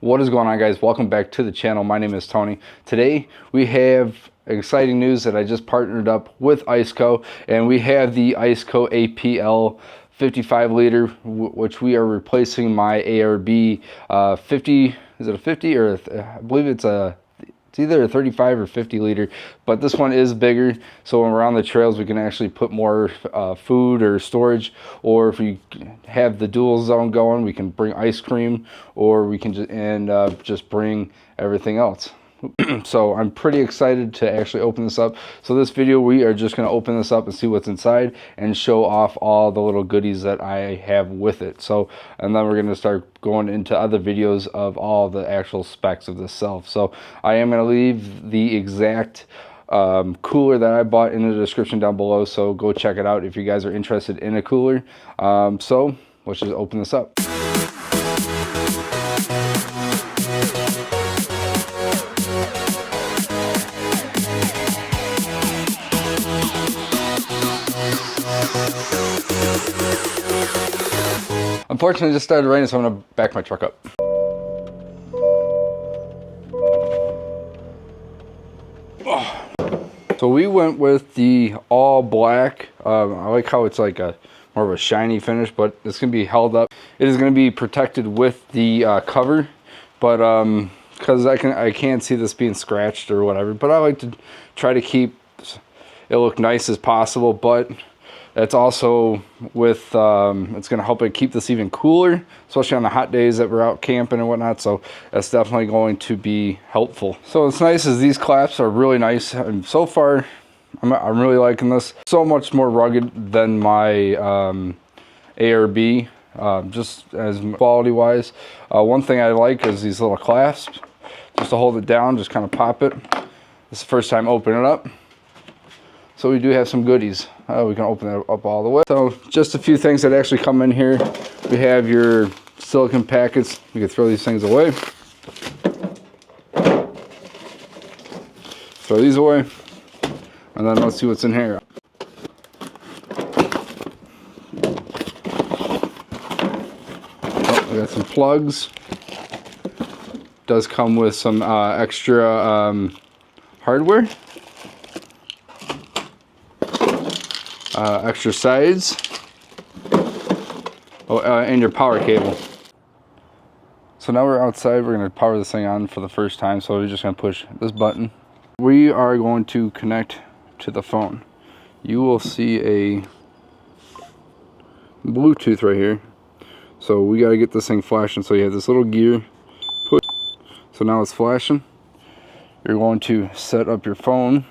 What is going on, guys? Welcome back to the channel. My name is Tony. Today we have exciting news that I just partnered up with ICECO, and we have the ICECO APL55 liter, which we are replacing my ARB 50. Is it a 50 or I believe it's either a 35 or 50 liter, but this one is bigger, so when we're on the trails we can actually put more food or storage, or if we have the dual zone going, we can bring ice cream, or we can just bring everything else. So I'm pretty excited to actually open this up. So this video, we are just going to open this up and see what's inside and show off all the little goodies that I have with it. So, and then we're going to start going into other videos of all the actual specs of this self. So I am going to leave the exact cooler that I bought in the description down below, so go check it out if you guys are interested in a cooler. So let's just open this up. Unfortunately, it just started raining, so I'm going to back my truck up. So we went with the all black. I like how it's like a more of a shiny finish, but it's going to be held up. It is going to be protected with the cover, but because I can't see this being scratched or whatever. But I like to try to keep it look nice as possible, but that's also with it's going to help it keep this even cooler, especially on the hot days that we're out camping and whatnot. So that's definitely going to be helpful. So what's nice is these clasps are really nice, and so far I'm really liking this. So much more rugged than my ARB, just as quality wise. One thing I like is these little clasps, just to hold it down, just kind of pop it. This is the first time opening it up. So we do have some goodies. We can open it up all the way. So just a few things that actually come in here. We have your silicone packets. You can throw these things away. Throw these away. And then let's see what's in here. Oh, we got some plugs. Does come with some extra hardware. Extra sides, and your power cable. So now we're outside. We're going to power this thing on for the first time, so we're just going to push this button. We are going to connect to the phone. You will see a Bluetooth right here, so we got to get this thing flashing. So you have this little gear push, so now it's flashing. You're going to set up your phone,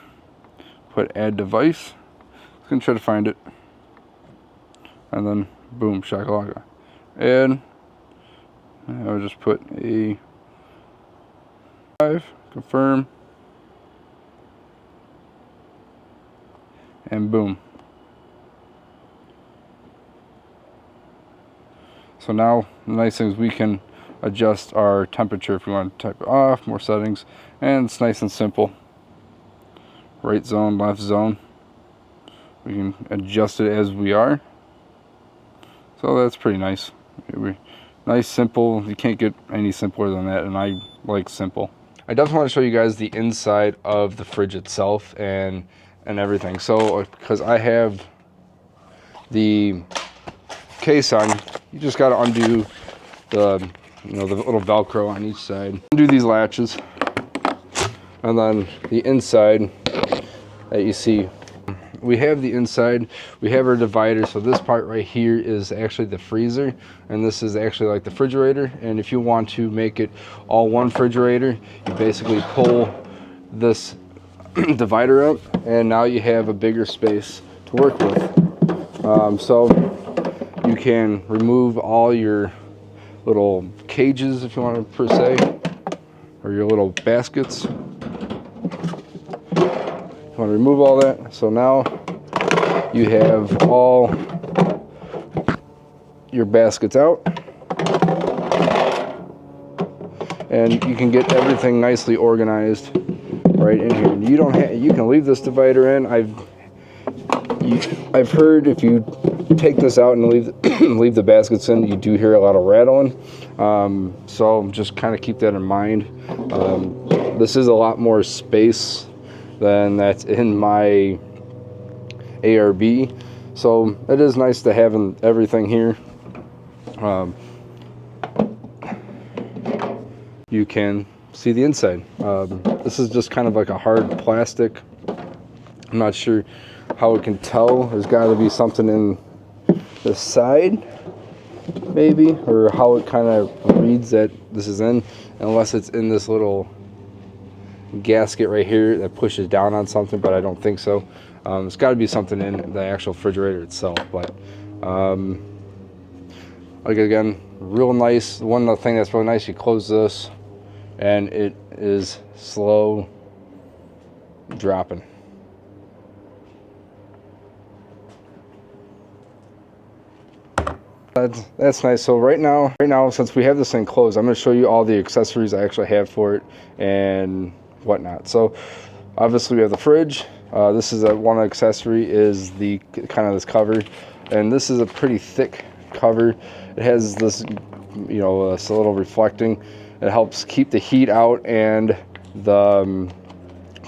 put add device. Gonna try to find it, and then boom, shakalaka. And I'll just put a 5, confirm, and boom. So now the nice thing is we can adjust our temperature if we want to type it off, more settings, and it's nice and simple. Right zone, left zone. We can adjust it as we are. So that's pretty nice. Nice, simple. You can't get any simpler than that, and I like simple. I definitely want to show you guys the inside of the fridge itself and everything. So because I have the case on, you just got to undo the the little Velcro on each side. Undo these latches, and then the inside that you see. We have the inside, we have our divider. So this part right here is actually the freezer, and this is actually like the refrigerator. And if you want to make it all one refrigerator, you basically pull this divider up, and now you have a bigger space to work with. So you can remove all your little cages, if you want to per se, or your little baskets. Want to remove all that. So now you have all your baskets out, and you can get everything nicely organized right in here. You don't have, you can leave this divider in. I've heard if you take this out and leave leave the baskets in, you do hear a lot of rattling. So just kind of keep that in mind. This is a lot more space than that's in my ARB, so it is nice to have everything here. You can see the inside. This is just kind of like a hard plastic. I'm not sure how it can tell. There's got to be something in the side, maybe, or how it kind of reads that this is in, unless it's in this little gasket right here that pushes down on something, but I don't think so. It's got to be something in the actual refrigerator itself, but like, again, real nice. One other thing that's really nice, you close this and it is slow dropping. That's nice. So right now, since we have this thing closed, I'm going to show you all the accessories I actually have for it and whatnot. So obviously we have the fridge. This is one accessory, is the kind of this cover, and this is a pretty thick cover. It has this, you know, it's a little reflecting. It helps keep the heat out and the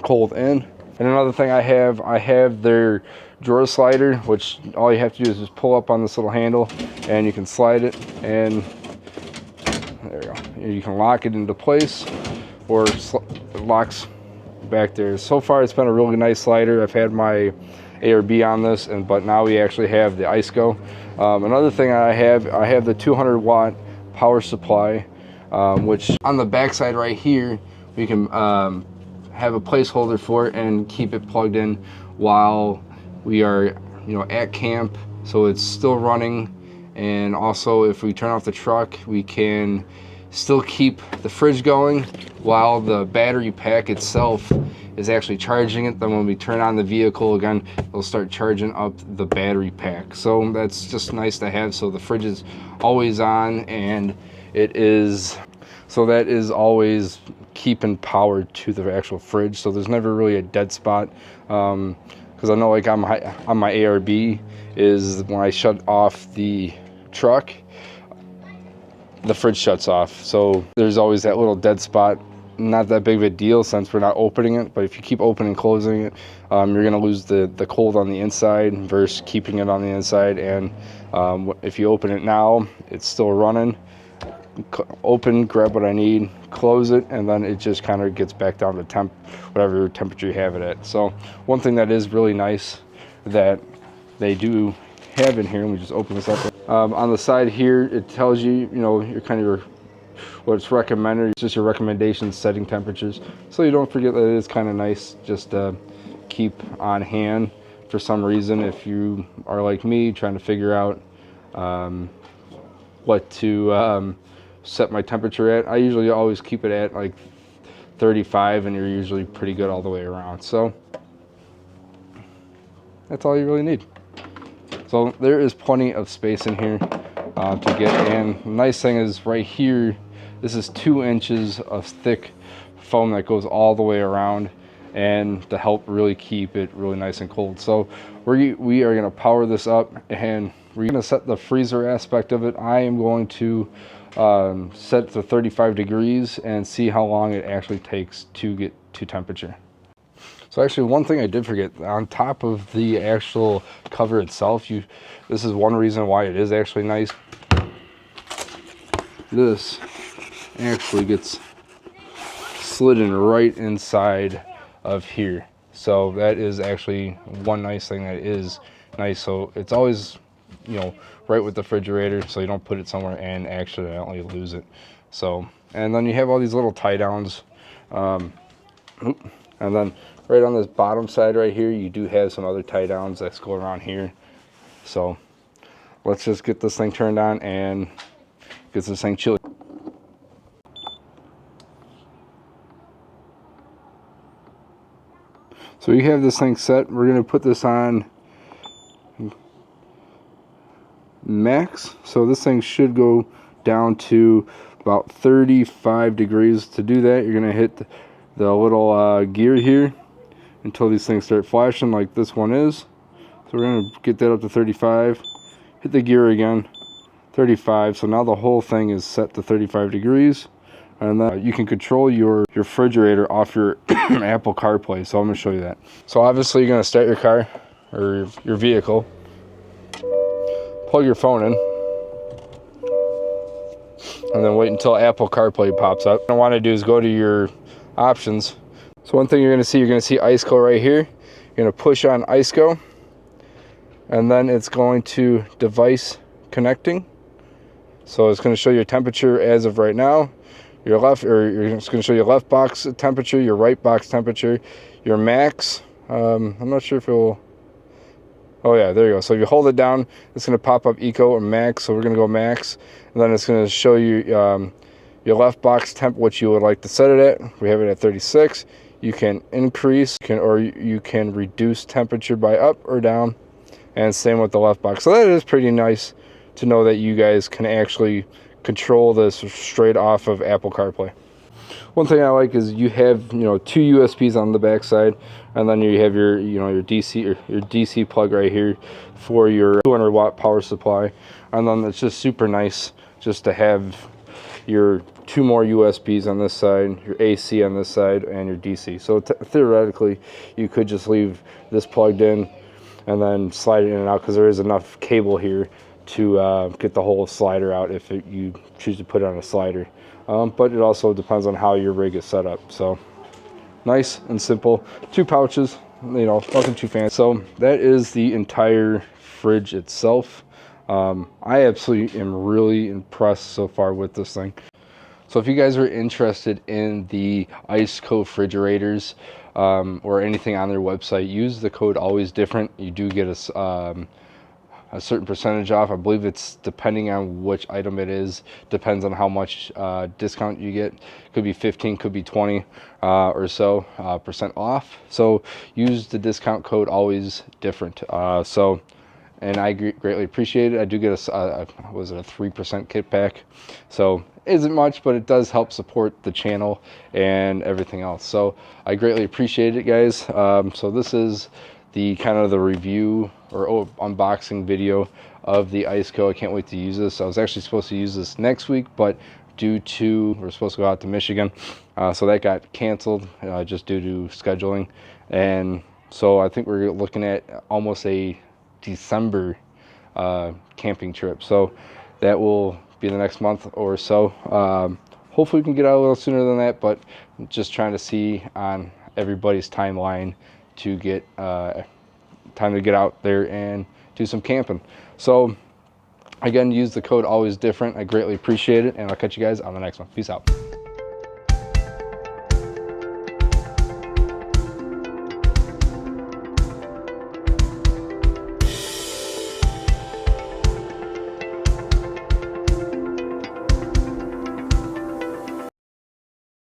cold in. And another thing I have their drawer slider, which all you have to do is just pull up on this little handle and you can slide it, and there you go. You can lock it into place, or it locks back there. So far it's been a really nice slider. I've had my ARB on this, but now we actually have the ICECO. Another thing I have the 200 watt power supply, which on the back side right here we can have a placeholder for it and keep it plugged in while we are, you know, at camp, so it's still running. And also, if we turn off the truck, we can still keep the fridge going while the battery pack itself is actually charging it. Then when we turn on the vehicle again, it'll start charging up the battery pack. So that's just nice to have. So the fridge is always on, and it is, so that is always keeping power to the actual fridge. So there's never really a dead spot. Because I know, like on my ARB, is when I shut off the truck, the fridge shuts off. So there's always that little dead spot. Not that big of a deal since we're not opening it, but if you keep opening and closing it, you're gonna lose the cold on the inside versus keeping it on the inside. And if you open it now, it's still running. Open, grab what I need, close it, and then it just kind of gets back down to whatever temperature you have it at. So one thing that is really nice that they do have in here, and we just open this up, on the side here, it tells you, you know, what's recommended. It's just your recommendations, setting temperatures, so you don't forget that it is kind of nice just to keep on hand for some reason if you are like me trying to figure out what to set my temperature at. I usually always keep it at like 35, and you're usually pretty good all the way around. So that's all you really need. So there is plenty of space in here to get. And the nice thing is right here, this is 2 inches of thick foam that goes all the way around, and to help really keep it really nice and cold. So we are going to power this up, and we're going to set the freezer aspect of it. I am going to set to 35 degrees and see how long it actually takes to get to temperature. So actually, one thing I did forget, on top of the actual cover itself, this is one reason why it is actually nice. This actually gets slidden right inside of here. So that is actually one nice thing that is nice. So it's always, you know, right with the refrigerator, so you don't put it somewhere and accidentally lose it. So, and then you have all these little tie downs, and then right on this bottom side right here, you do have some other tie downs that go around here. So let's just get this thing turned on and get this thing chilly. So you have this thing set. We're going to put this on max. So this thing should go down to about 35 degrees. To do that, you're going to hit the little gear here until these things start flashing like this one is. So we're going to get that up to 35. Hit the gear again. 35. So now the whole thing is set to 35 degrees. And then you can control your refrigerator off your Apple CarPlay. So I'm going to show you that. So obviously you're going to start your car or your vehicle. Plug your phone in. And then wait until Apple CarPlay pops up. What I want to do is go to your options. So one thing you're going to see ICECO right here. You're going to push on ICECO. And then it's going to device connecting. So it's going to show your temperature as of right now. Your left, or it's going to show your left box temperature, your right box temperature, your max. I'm not sure if it will. Oh yeah, there you go. So if you hold it down, it's going to pop up eco or max. So we're going to go max, and then it's going to show you your left box temp, what you would like to set it at. We have it at 36. You can increase, or you can reduce temperature by up or down, and same with the left box. So that is pretty nice to know that you guys can actually control this straight off of Apple CarPlay. One thing I like is you have, two USBs on the back side, and then you have your, your DC plug right here for your 200 watt power supply. And then it's just super nice just to have your 2 more USBs on this side, your AC on this side, and your DC. So theoretically, you could just leave this plugged in and then slide it in and out, because there is enough cable here to get the whole slider out if you choose to put it on a slider. But it also depends on how your rig is set up. So nice and simple. 2 pouches, nothing too fancy. So that is the entire fridge itself. I absolutely am really impressed so far with this thing. So if you guys are interested in the ICECO refrigerators or anything on their website, use the code always different. You do get a certain percentage off. I believe it's depending on which item it is, depends on how much discount you get. Could be 15, could be 20 or so percent off. So use the discount code always different. And I greatly appreciate it. I do get a 3% kickback. So it isn't much, but it does help support the channel and everything else. So I greatly appreciate it, guys. So this is the kind of the review or unboxing video of the ICECO. I can't wait to use this. I was actually supposed to use this next week, but we're supposed to go out to Michigan, so that got canceled just due to scheduling. And so I think we're looking at almost a December camping trip. So that will be the next month or so. Hopefully we can get out a little sooner than that, but just trying to see on everybody's timeline to get time to get out there and do some camping. So again, use the code always different. I greatly appreciate it, and I'll catch you guys on the next one. Peace out.